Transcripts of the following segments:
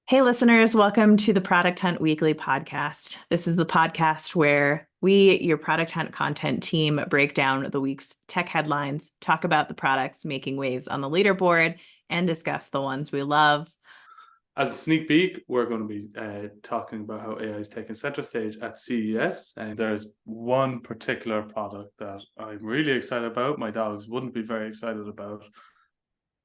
Hey, listeners, welcome to the Product Hunt Weekly podcast. This is the podcast where we, your Product Hunt content team, break down the week's tech headlines, talk about the products making waves on the leaderboard, and discuss the ones we love. As a sneak peek, we're going to be talking about how AI is taking center stage at CES. And there's one particular product that I'm really excited about. My dogs wouldn't be very excited about.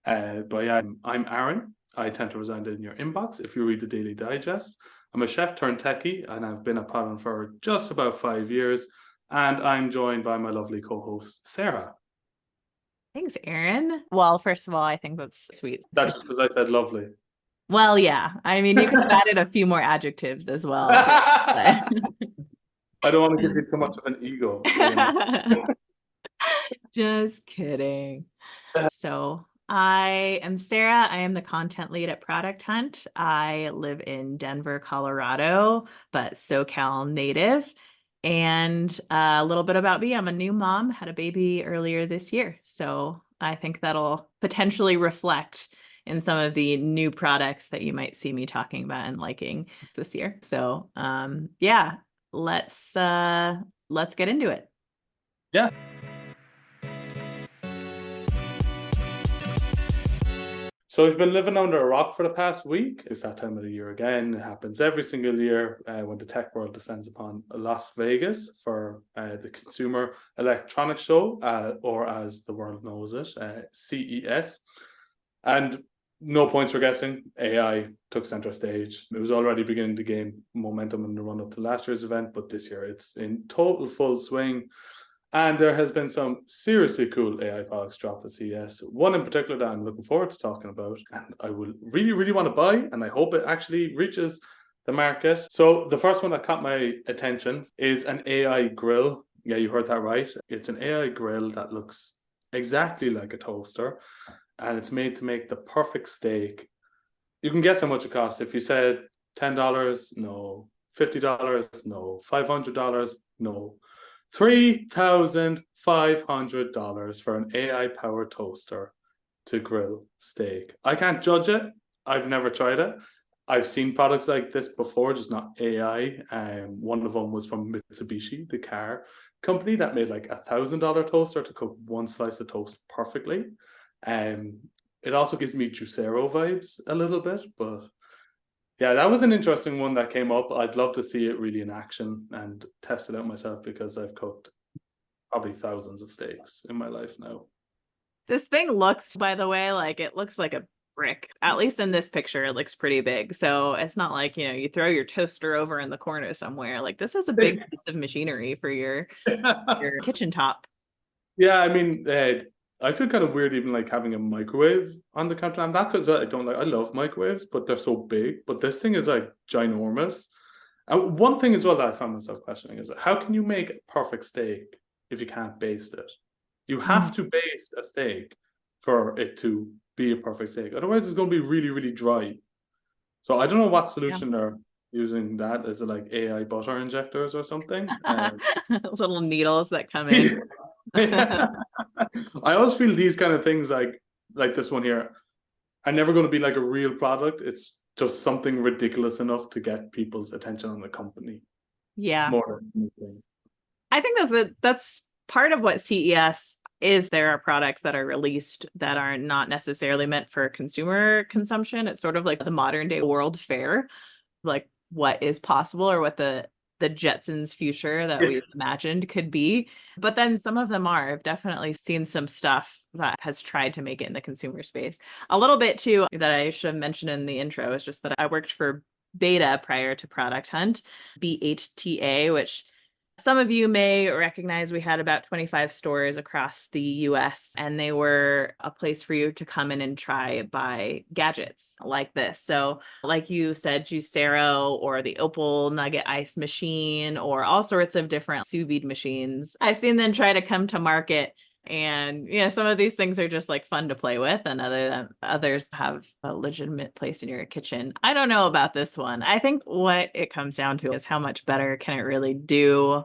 But yeah, I'm Aaron. I tend to reside in your inbox if you read the Daily Digest. I'm a chef turned techie, and I've been a product for just about 5 years. And I'm joined by my lovely co-host, Sarah. Thanks, Aaron. Well, first of all, I think that's sweet. That's just because I said lovely. Well, yeah. I mean, you could have added a few more adjectives as well. I don't want to give you too much of an ego. Just kidding. So I am Sarah. I am the content lead at Product Hunt. I live in Denver, Colorado, but SoCal native. And a little bit about me. I'm a new mom, had a baby earlier this year. So I think that'll potentially reflect in some of the new products that you might see me talking about and liking this year. So yeah, let's get into it. Yeah. So we've been living under a rock for the past week. It's that time of the year again. It happens every single year when the tech world descends upon Las Vegas for the Consumer Electronics Show, or as the world knows it, CES. And no points for guessing, AI took center stage. It was already beginning to gain momentum in the run up to last year's event, but this year it's in total full swing. And there has been some seriously cool AI products dropped at CES. One in particular that I'm looking forward to talking about, and I will really, really want to buy, and I hope it actually reaches the market. So the first one that caught my attention is an AI grill. Yeah, you heard that right. It's an AI grill that looks exactly like a toaster, and it's made to make the perfect steak. You can guess how much it costs. If you said $10, no. $50, no. $500, no. $3,500 for an AI powered toaster to grill steak. I can't judge it. I've never tried it. I've seen products like this before, just not AI. One of them was from Mitsubishi, the car company that made like $1,000 toaster to cook one slice of toast perfectly. It also gives me Juicero vibes a little bit, but yeah, that was an interesting one that came up. I'd love to see it really in action and test it out myself because I've cooked probably thousands of steaks in my life now. This thing looks, by the way, like it looks like a brick. At least in this picture, it looks pretty big. So it's not like, you throw your toaster over in the corner somewhere. Like this is a big piece of machinery for your kitchen top. Yeah, I mean, I feel kind of weird even like having a microwave on the counter. And that because I don't like, I love microwaves, but they're so big. But this thing is like ginormous. And one thing as well that I found myself questioning is how can you make a perfect steak if you can't baste it? You have to baste a steak for it to be a perfect steak. Otherwise, it's going to be really, really dry. So I don't know what solution they're using. That is it like AI butter injectors or something? Little needles that come in. I always feel these kind of things like this one here are never going to be like a real product. It's just something ridiculous enough to get people's attention on the company. Yeah. More than anything. I think that's part of what CES is. There are products that are released that are not necessarily meant for consumer consumption. It's sort of like the modern day World Fair, like what is possible or what the Jetsons future that we've imagined could be. But then some of them are. I've definitely seen some stuff that has tried to make it in the consumer space. A little bit too that I should have mentioned in the intro is just that I worked for Beta prior to Product Hunt, BHTA, which some of you may recognize. We had about 25 stores across the US, and they were a place for you to come in and try buy gadgets like this. So, like you said, Juicero or the Opal Nugget Ice machine, or all sorts of different sous vide machines. I've seen them try to come to market. And some of these things are just like fun to play with, and others have a legitimate place in your kitchen. I don't know about this one. I think what it comes down to is how much better can it really do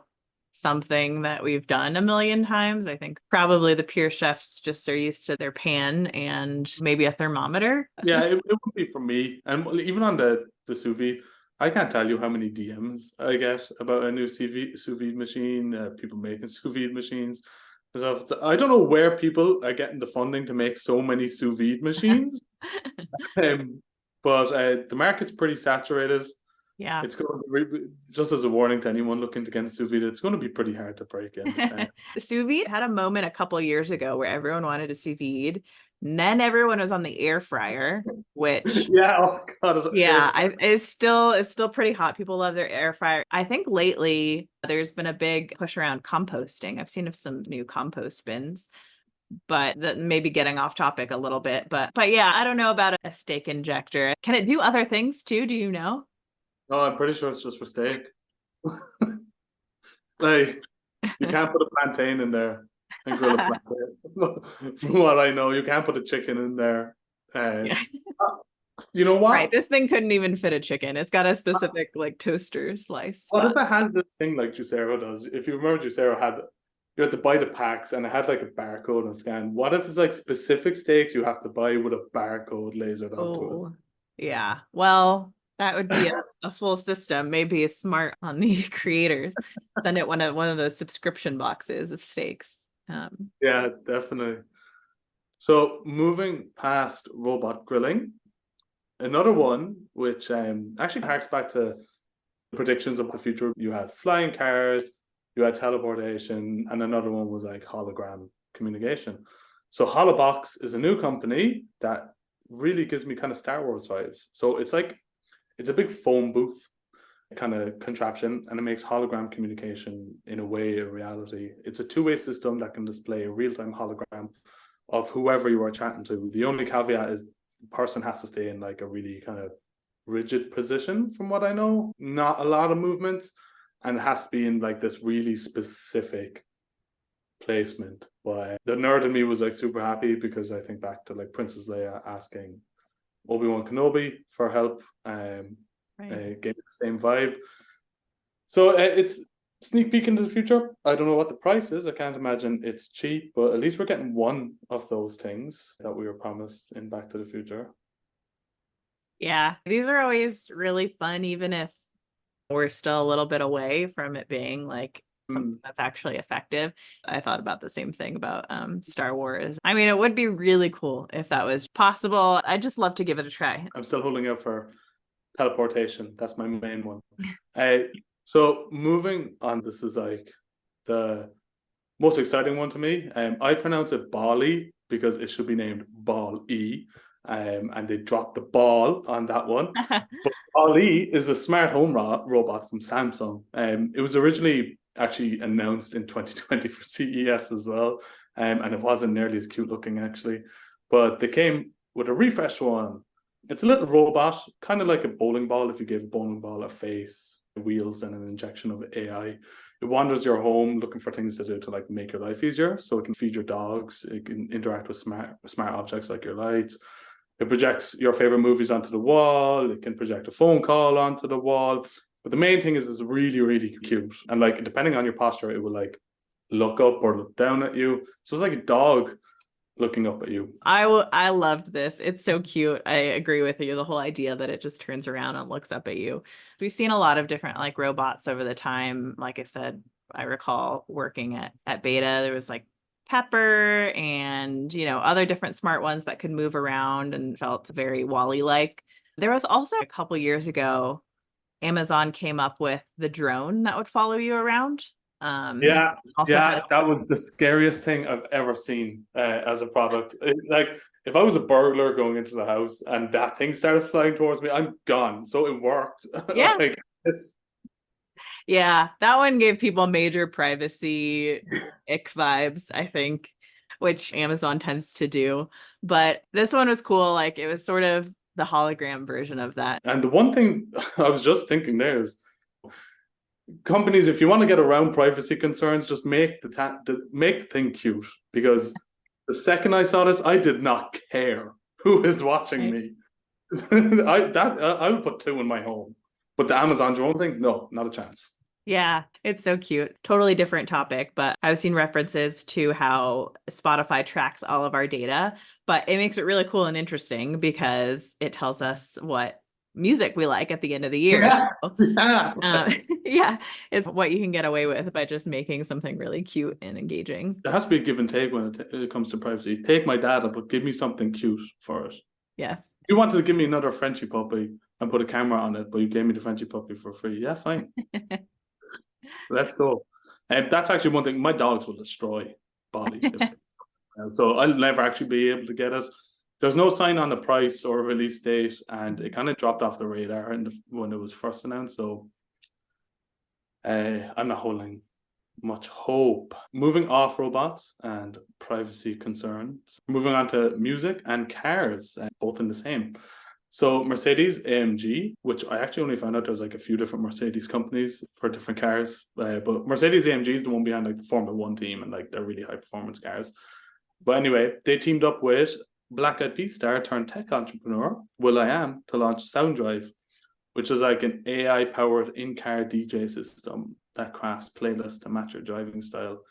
something that we've done a million times. I think probably the pure chefs just are used to their pan and maybe a thermometer. Yeah, it would be for me. And even on the sous vide, I can't tell you how many DMs I get about a new sous vide machine, people making sous vide machines. So I don't know where people are getting the funding to make so many sous vide machines. um, but the market's pretty saturated. Yeah. It's going to, just as a warning to anyone looking to get sous vide, it's going to be pretty hard to break in. Sous vide had a moment a couple of years ago where everyone wanted a sous vide. And then everyone was on the air fryer, which Yeah, oh God, it's still pretty hot. People love their air fryer. I think lately there's been a big push around composting. I've seen some new compost bins, but that maybe getting off topic a little bit. But yeah, I don't know about a steak injector. Can it do other things too? Do you know? No, I'm pretty sure it's just for steak. Like, you can't put a plantain in there and grill a plantain. From what I know, you can't put a chicken in there. Yeah. You know what? Right. This thing couldn't even fit a chicken. It's got a specific like toaster slice. What if it has this thing like Juicero does? If you remember, Juicero had you had to buy the packs and it had like a barcode and scan. What if it's like specific steaks you have to buy with a barcode lasered onto it? Yeah. Well, that would be a full system. Maybe smart on the creators. Send it one of those subscription boxes of steaks. Yeah, definitely. So moving past robot grilling, another one which actually harks back to predictions of the future. You had flying cars, you had teleportation, and another one was like hologram communication. So Holobox is a new company that really gives me kind of Star Wars vibes. So it's a big phone booth kind of contraption, and it makes hologram communication in a way a reality. It's a two-way system that can display a real-time hologram of whoever you are chatting to. The only caveat is the person has to stay in like a really kind of rigid position, from what I know. Not a lot of movements, and it has to be in like this really specific placement. But the nerd in me was like super happy because I think back to like Princess Leia asking Obi-Wan Kenobi for help. Gave it the same vibe. So it's sneak peek into the future. I don't know what the price is. I can't imagine it's cheap, but at least we're getting one of those things that we were promised in Back to the Future. Yeah, these are always really fun, even if we're still a little bit away from it being like something that's actually effective. I thought about the same thing about Star Wars. I mean, it would be really cool if that was possible. I'd just love to give it a try. I'm still holding out for teleportation. That's my main one. So moving on, this is like the most exciting one to me. I pronounce it Bali because it should be named Ball-E. And they dropped the ball on that one. But Ball-E is a smart home robot from Samsung. It was originally actually announced in 2020 for CES as well. And it wasn't nearly as cute looking actually. But they came with a refresh one. It's a little robot, kind of like a bowling ball if you gave a bowling ball a face, wheels, and an injection of AI. It wanders your home looking for things to do to like make your life easier. So it can feed your dogs, it can interact with smart objects like your lights. It projects your favorite movies onto the wall. It can project a phone call onto the wall. But the main thing is it's really, really cute. And like depending on your posture, it will like look up or look down at you. So it's like a dog looking up at you. I loved this. It's so cute. I agree with you. The whole idea that it just turns around and looks up at you. We've seen a lot of different like robots over the time. Like I said, I recall working at Beta. There was like Pepper and, other different smart ones that could move around and felt very Wall-E like. There was also a couple years ago, Amazon came up with the drone that would follow you around. That was the scariest thing I've ever seen as a product. Like if I was a burglar going into the house and that thing started flying towards me, I'm gone. So it worked. Yeah. Like, yeah, that one gave people major privacy ick vibes, I think, which Amazon tends to do. But this one was cool. Like it was sort of the hologram version of that. And the one thing I was just thinking there is companies, if you want to get around privacy concerns, just make the thing cute. Because the second I saw this, I did not care who is watching me. I would put 2 in my home. But the Amazon drone thing, no, not a chance. Yeah, it's so cute. Totally different topic, but I've seen references to how Spotify tracks all of our data, but it makes it really cool and interesting because it tells us what music we like at the end of the year. Yeah, So, yeah. yeah, it's what you can get away with by just making something really cute and engaging. There has to be a give and take when it comes to privacy. Take my data, but give me something cute for it. Yes. You wanted to give me another Frenchie puppy and put a camera on it, but you gave me the Frenchie puppy for free. Yeah, fine. Let's go. And that's actually one thing my dogs will destroy body. So I'll never actually be able to get it. There's no sign on the price or release date, and it kind of dropped off the radar when it was first announced. So I'm not holding much hope. Moving off robots and privacy concerns, moving on to music and cars, both in the same. So Mercedes AMG, which I actually only found out there's like a few different Mercedes companies for different cars, but Mercedes AMG is the one behind like the Formula One team and like they're really high performance cars. But anyway, they teamed up with Black Eyed Peas star turned tech entrepreneur will.i.am to launch SoundDrive, which is like an AI powered in car DJ system that crafts playlists to match your driving style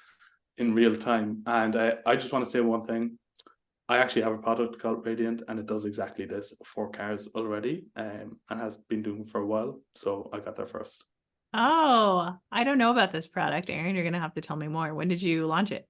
in real time. And I just want to say one thing. I actually have a product called Radiant, and it does exactly this for cars already, and has been doing for a while. So I got there first. Oh, I don't know about this product, Aaron. You're gonna have to tell me more. When did you launch it?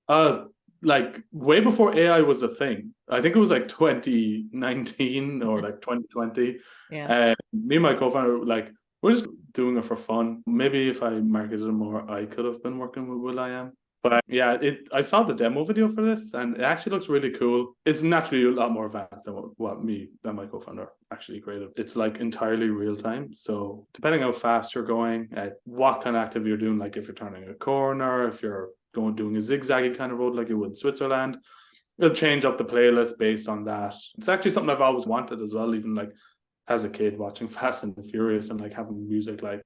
Uh, like way before AI was a thing. I think it was like 2019 or like 2020. Yeah. Me and my co-founder, like, we're just doing it for fun. Maybe if I marketed it more, I could have been working with will.i.am. But yeah, I saw the demo video for this and it actually looks really cool. It's naturally a lot more advanced than what me and my co-founder actually created. It's like entirely real time. So depending how fast you're going, what kind of activity you're doing, like if you're turning a corner, if you're doing a zigzaggy kind of road like you would in Switzerland, it'll change up the playlist based on that. It's actually something I've always wanted as well, even like as a kid watching Fast and the Furious and like having music like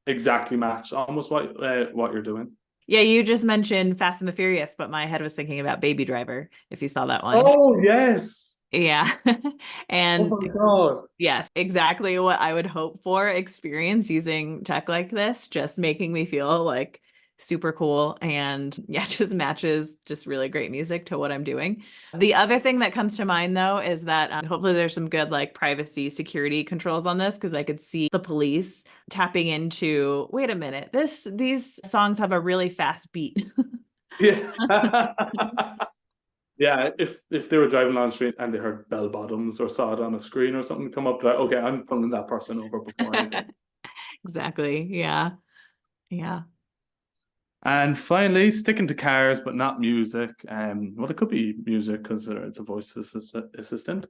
exactly match almost what you're doing. Yeah, you just mentioned Fast and the Furious, but my head was thinking about Baby Driver, if you saw that one. Oh yes. Yeah. Oh And my God. yes, exactly what I would hope for experience using tech like this, just making me feel like super cool and yeah, just matches just really great music to what I'm doing. The other thing that comes to mind though is that hopefully there's some good like privacy security controls on this because I could see the police tapping into, wait a minute, these songs have a really fast beat. Yeah. Yeah, if they were driving on the street and they heard bell bottoms or saw it on a screen or something come up, like, okay, I'm pulling that person over before anything. Exactly. Yeah. Yeah. And finally, sticking to cars but not music. Well, it could be music because it's a voice assistant.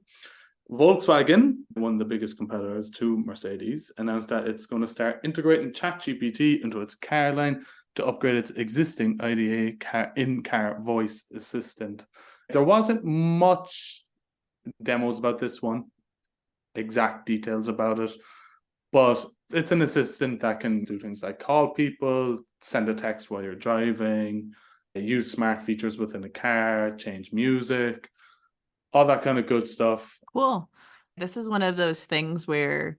Volkswagen, one of the biggest competitors to Mercedes, announced that it's going to start integrating ChatGPT into its car line to upgrade its existing IDA in-car voice assistant. There wasn't much demos about this one, exact details about it, but it's an assistant that can do things like call people, send a text while you're driving, use smart features within a car, change music, all that kind of good stuff. Cool. This is one of those things where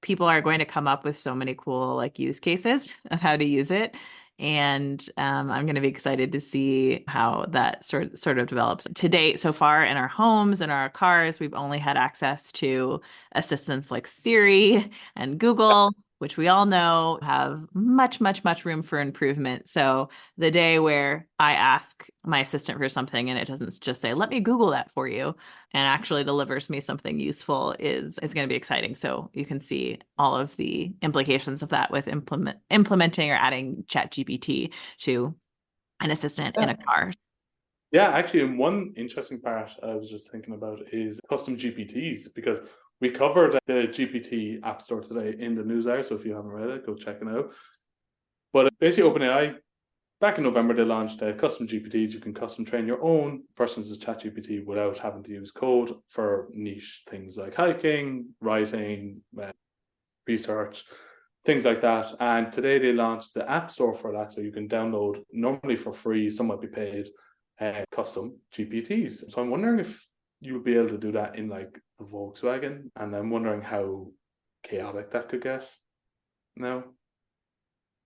people are going to come up with so many cool like use cases of how to use it. And I'm going to be excited to see how that sort of develops. To date, so far in our homes and our cars, we've only had access to assistants like Siri and Google, which we all know have much, much, much room for improvement. So the day where I ask my assistant for something and it doesn't just say, let me Google that for you, and actually delivers me something useful is going to be exciting. So you can see all of the implications of that with implementing or adding ChatGPT to an assistant in Yeah. a car. Yeah, actually, and one interesting part I was just thinking about is custom GPTs because we covered the GPT App Store today in the news hour. So if you haven't read it, go check it out. But basically, OpenAI, back in November, they launched custom GPTs. You can custom train your own versions of ChatGPT without having to use code for niche things like hiking, writing, research, things like that. And today they launched the App Store for that. So you can download, normally for free, some might be paid, custom GPTs. So I'm wondering if you'll be able to do that in like the Volkswagen. And I'm wondering how chaotic that could get now.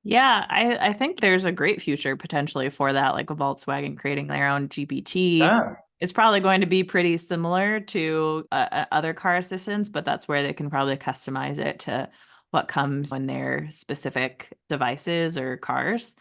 Yeah, I think there's a great future potentially for that, like a Volkswagen creating their own GPT. Yeah. It's probably going to be pretty similar to other car assistants, but that's where they can probably customize it to what comes in their specific devices or cars.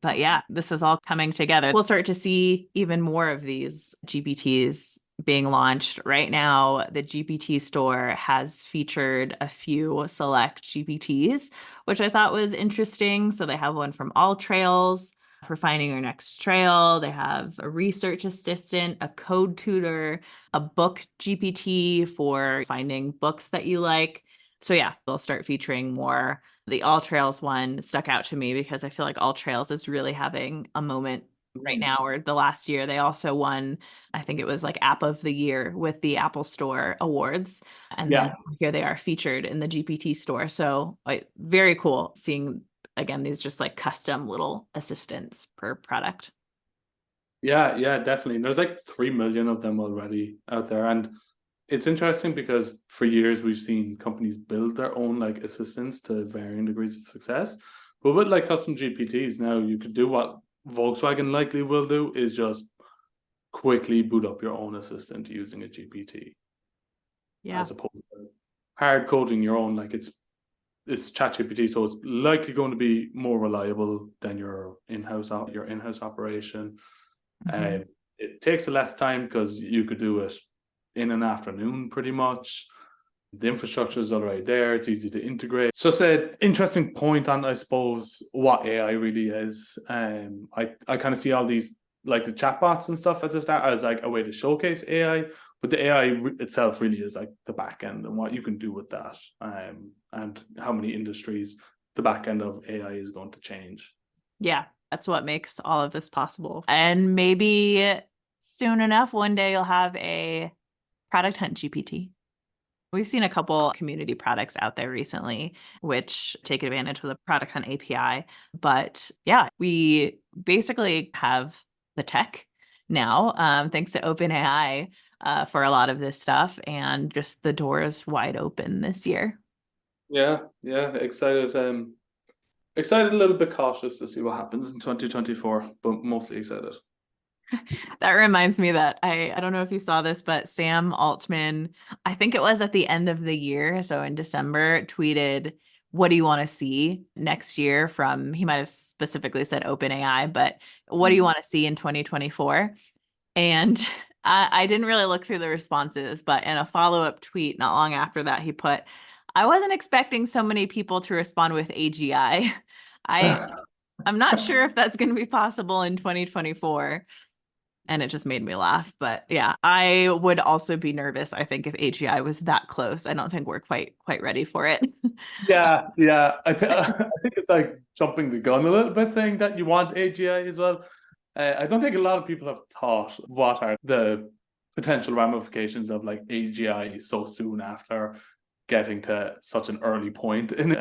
But yeah, this is all coming together. We'll start to see even more of these GPTs being launched. Right now, the GPT store has featured a few select GPTs, which I thought was interesting. So they have one from All Trails for finding your next trail. They have a research assistant, a code tutor, a book GPT for finding books that you like. So yeah, they'll start featuring more. The All Trails one stuck out to me because I feel like All Trails is really having a moment right Mm. now, or the last year. They also won, I think it was like App of the Year with the Apple Store Awards. And then Yeah. here they are featured in the GPT store. So like very cool seeing again these just like custom little assistants per product. Yeah, yeah, definitely. And there's like 3 million of them already out there. And it's interesting because for years we've seen companies build their own like assistants to varying degrees of success. But with like custom GPTs now, you could do what Volkswagen likely will do is just quickly boot up your own assistant using a GPT Yeah. as opposed to hard coding your own. Like it's ChatGPT, so it's likely going to be more reliable than your in-house operation. Mhm. Um, it takes less time because you could do it in an afternoon pretty much. The infrastructure is already there. It's easy to integrate. So it's an interesting point on, I suppose, what AI really is. I kind of see all these like the chatbots and stuff at the start as like a way to showcase AI, but the AI itself really is like the back end and what you can do with that, and how many industries the back end of AI is going to change. Yeah, that's what makes all of this possible. And maybe soon enough, one day you'll have a product hunt GPT. We've seen a couple community products out there recently, which take advantage of the Product Hunt API. But yeah, we basically have the tech now, thanks to OpenAI, for a lot of this stuff, and just the door is wide open this year. Yeah, yeah, excited. Excited, a little bit cautious to see what happens in 2024, but mostly excited. That reminds me that I don't know if you saw this, but Sam Altman, I think it was at the end of the year, so in December, tweeted, "What do you want to see next year from," he might have specifically said OpenAI, but what do you want to see in 2024? And I didn't really look through the responses, but in a follow-up tweet not long after that, he put, "I wasn't expecting so many people to respond with AGI. I I'm not sure if that's going to be possible in 2024." And it just made me laugh. But yeah, I would also be nervous, I think, if AGI was that close. I don't think we're quite ready for it. Yeah, yeah. I think it's like jumping the gun a little bit saying that you want AGI as well. I don't think a lot of people have thought what are the potential ramifications of like AGI so soon after getting to such an early point. And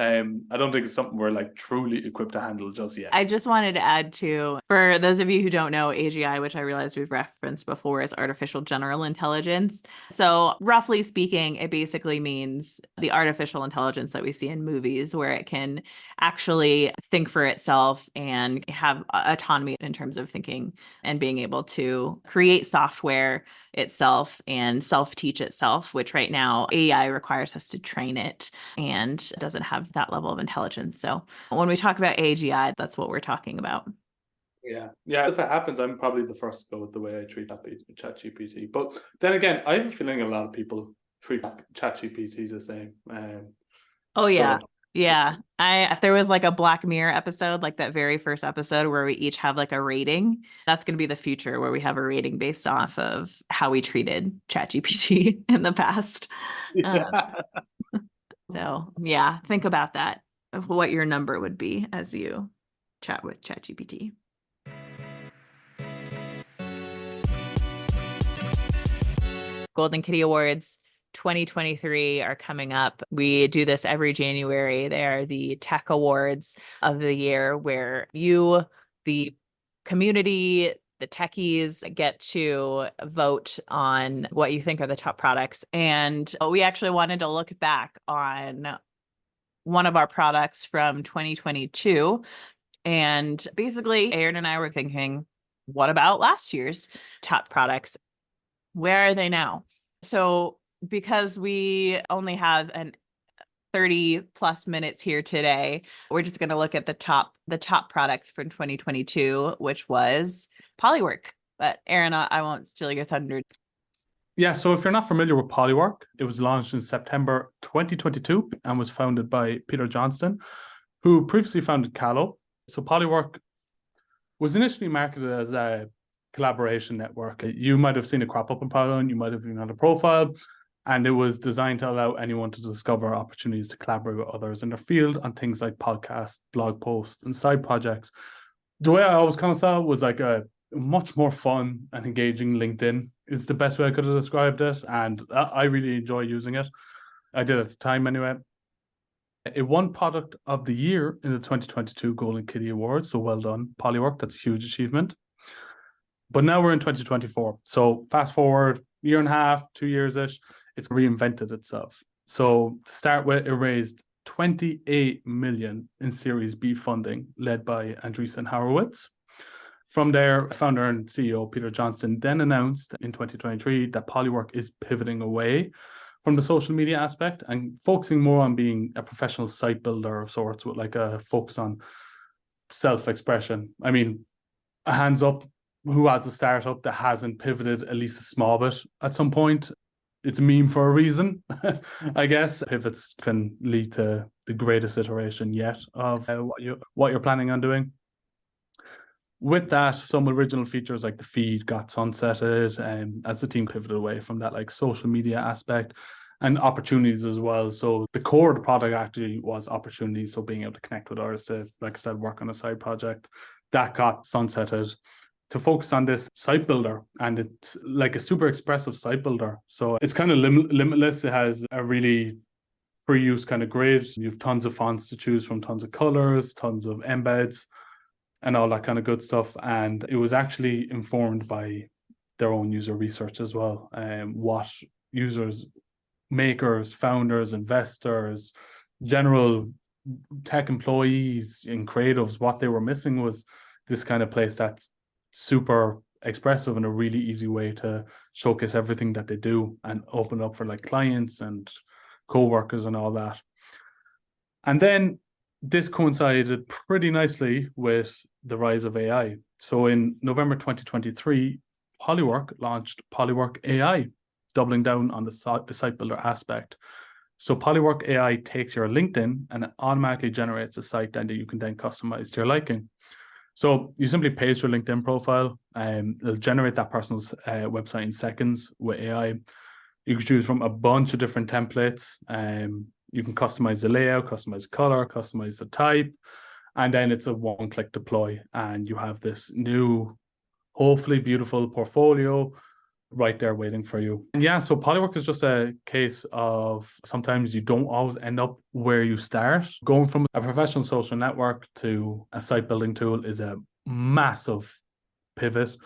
I don't think it's something we're like truly equipped to handle just yet. I just wanted to add to, for those of you who don't know, AGI, which I realize we've referenced before, is artificial general intelligence. So, roughly speaking, it basically means the artificial intelligence that we see in movies, where it can actually think for itself and have autonomy in terms of thinking and being able to create software itself and self-teach itself, which right now AI requires us to train it and doesn't have that level of intelligence. So when we talk about AGI, that's what we're talking about. Yeah, yeah. If it happens, I'm probably the first to go with the way I treat ChatGPT. But then again, I have a feeling a lot of people treat ChatGPT the same. Oh So yeah. Yeah. I if there was like a Black Mirror episode, like that very first episode where we each have like a rating, that's going to be the future where we have a rating based off of how we treated ChatGPT in the past. yeah. So yeah, think about that, of what your number would be as you chat with ChatGPT. Golden Kitty Awards 2023 are coming up. We do this every January. They are the tech awards of the year where you, the community, the techies get to vote on what you think are the top products. And we actually wanted to look back on one of our products from 2022. And basically, Aaron and I were thinking, what about last year's top products? Where are they now? So, because we only have an 30 plus minutes here today, we're just going to look at the top products from 2022, which was Polywork. But Aaron, I won't steal your thunder. Yeah, so if you're not familiar with Polywork, it was launched in September 2022 and was founded by Peter Johnston, who previously founded Callow. So Polywork was initially marketed as a collaboration network. You might have seen it crop up in Polywork, you might have even had a profile, and it was designed to allow anyone to discover opportunities to collaborate with others in their field on things like podcasts, blog posts, and side projects. The way I always kind of saw it was like a much more fun and engaging LinkedIn is the best way I could have described it. And I really enjoy using it. I did at the time anyway. It won Product of the Year in the 2022 Golden Kitty Awards. So well done, Polywork. That's a huge achievement. But now we're in 2024. So fast forward year and a half, 2 years-ish, it's reinvented itself. So to start with, it raised 28 million in Series B funding led by Andreessen Horowitz. From there, founder and CEO Peter Johnston then announced in 2023 that Polywork is pivoting away from the social media aspect and focusing more on being a professional site builder of sorts with like a focus on self-expression. I mean, a hands up, who has a startup that hasn't pivoted at least a small bit at some point? It's a meme for a reason, I guess. Pivots can lead to the greatest iteration yet of what you're planning on doing. With that, some original features like the feed got sunsetted, and as the team pivoted away from that like social media aspect and opportunities as well. So the core of the product actually was opportunities. So being able to connect with others to, like I said, work on a side project that got sunsetted to focus on this site builder. And it's like a super expressive site builder. So it's kind of limitless. It has a really free use kind of grid. You have tons of fonts to choose from, tons of colors, tons of embeds, and all that kind of good stuff. And it was actually informed by their own user research as well. What users, makers, founders, investors, general tech employees and creatives, what they were missing was this kind of place that's super expressive and a really easy way to showcase everything that they do and open up for like clients and co-workers and all that. And then this coincided pretty nicely with the rise of AI. So in November 2023, Polywork launched Polywork AI, doubling down on the site builder aspect. So Polywork AI takes your LinkedIn and it automatically generates a site that you can then customize to your liking. So you simply paste your LinkedIn profile and it'll generate that person's website in seconds with AI. You can choose from a bunch of different templates. You can customize the layout, customize the color, customize the type, and then it's a one-click deploy. And you have this new, hopefully beautiful portfolio right there waiting for you. And yeah, so Polywork is just a case of sometimes you don't always end up where you start. Going from a professional social network to a site building tool is a massive pivot.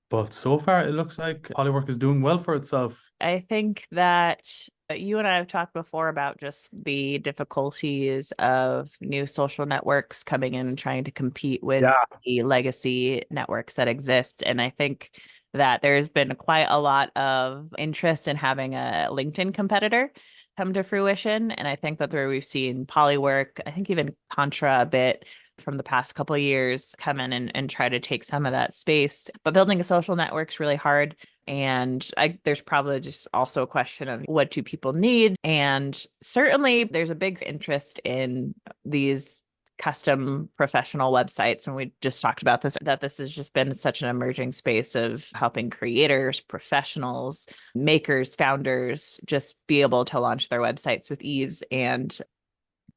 But so far, it looks like Polywork is doing well for itself. I think that you and I have talked before about just the difficulties of new social networks coming in and trying to compete with the legacy networks that exist. And I think that there's been quite a lot of interest in having a LinkedIn competitor come to fruition. And I think that's where we've seen Polywork, I think even Contra a bit from the past couple of years come in and try to take some of that space. But building a social network's really hard. And there's probably just also a question of what do people need? And certainly there's a big interest in these custom professional websites. And we just talked about this, that this has just been such an emerging space of helping creators, professionals, makers, founders just be able to launch their websites with ease. And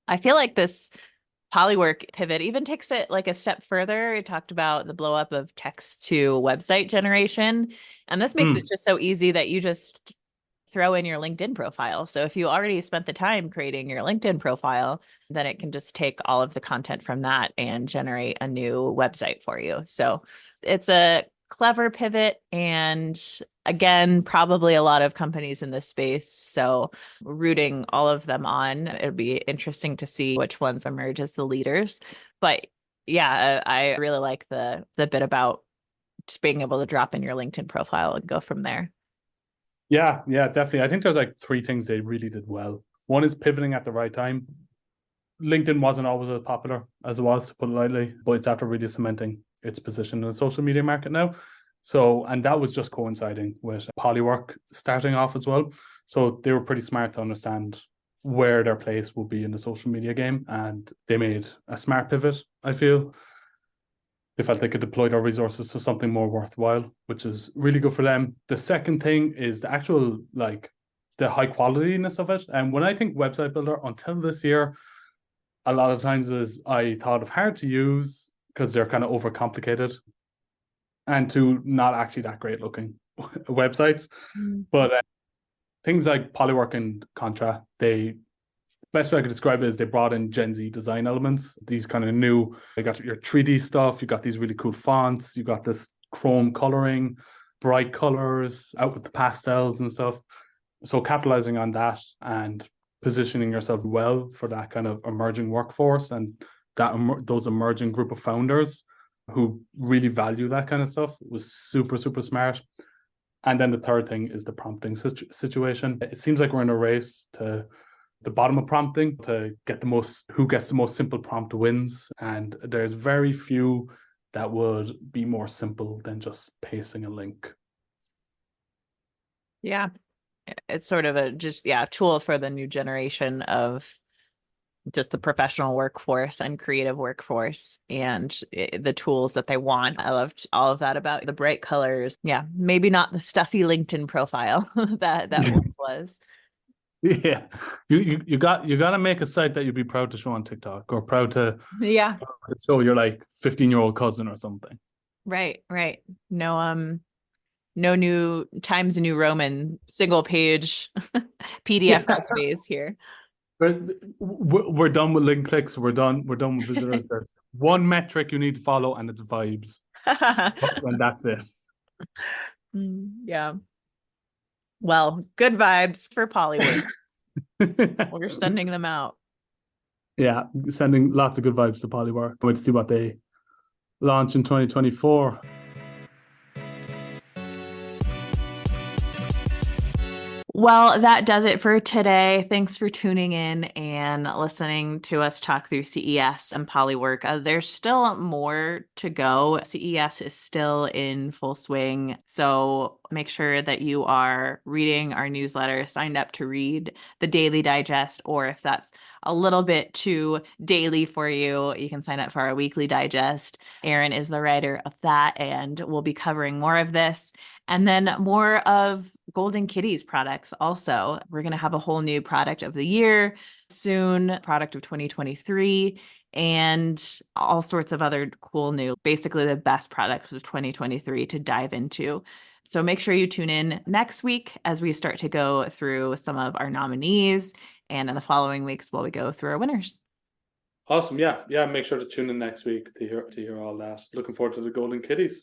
I feel like this Polywork pivot even takes it like a step further. It talked about the blow up of text to website generation. And this makes it just so easy that you just throw in your LinkedIn profile. So if you already spent the time creating your LinkedIn profile, then it can just take all of the content from that and generate a new website for you. So it's a clever pivot. And again, probably a lot of companies in this space. So rooting all of them on. It'd be interesting to see which ones emerge as the leaders. But yeah, I really like the bit about just being able to drop in your LinkedIn profile and go from there. Yeah, yeah, definitely. I think there's like three things they really did well. One is pivoting at the right time. LinkedIn wasn't always as popular as it was, to put it lightly, but it's after really cementing its position in the social media market now. So, and that was just coinciding with Polywork starting off as well. So they were pretty smart to understand where their place will be in the social media game, and they made a smart pivot, I feel. They felt they could deploy their resources to something more worthwhile, which is really good for them. The second thing is the actual, like, the high qualityness of it. And when I think website builder, until this year, a lot of times is I thought of hard to use because they're kind of overcomplicated and to not actually that great looking websites. Mm. But things like Polywork and Contra, best way I could describe it is they brought in Gen Z design elements. These kind of new, you got your 3D stuff, you got these really cool fonts, you got this chrome coloring, bright colors, out with the pastels and stuff. So capitalizing on that and positioning yourself well for that kind of emerging workforce and that those emerging group of founders who really value that kind of stuff was super, super smart. And then the third thing is the prompting situation. It seems like we're in a race to the bottom of prompting to get who gets the most simple prompt wins. And there's very few that would be more simple than just pasting a link. Yeah. It's sort of a tool for the new generation of just the professional workforce and creative workforce and the tools that they want. I loved all of that about the bright colors. Yeah, maybe not the stuffy LinkedIn profile that once was. Yeah, you got to make a site that you'd be proud to show on TikTok or proud to Yeah, show your like 15-year-old cousin or something. right, right. No new Times New Roman single page PDF Yeah, recipes here. we're done with link clicks. We're done with visitors. There's one metric you need to follow, and it's vibes, and that's it. Yeah. Well, good vibes for Polywork. We're sending them out. Yeah, sending lots of good vibes to Polywork. Wait to see what they launch in 2024. Well, that does it for today. Thanks for tuning in and listening to us talk through CES and Polywork. There's still more to go. CES is still in full swing. So make sure that you are reading our newsletter, signed up to read the Daily Digest, or if that's a little bit too daily for you, you can sign up for our weekly digest. Erin is the writer of that, and we'll be covering more of this. And then more of Golden Kitty's products also. We're going to have a whole new product of the year soon, product of 2023, and all sorts of other cool new, basically the best products of 2023 to dive into. So make sure you tune in next week as we start to go through some of our nominees, and in the following weeks while we go through our winners. Awesome. Yeah. Yeah. Make sure to tune in next week to hear all that. Looking forward to the Golden Kitties.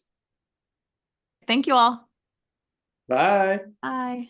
Thank you all. Bye. Bye.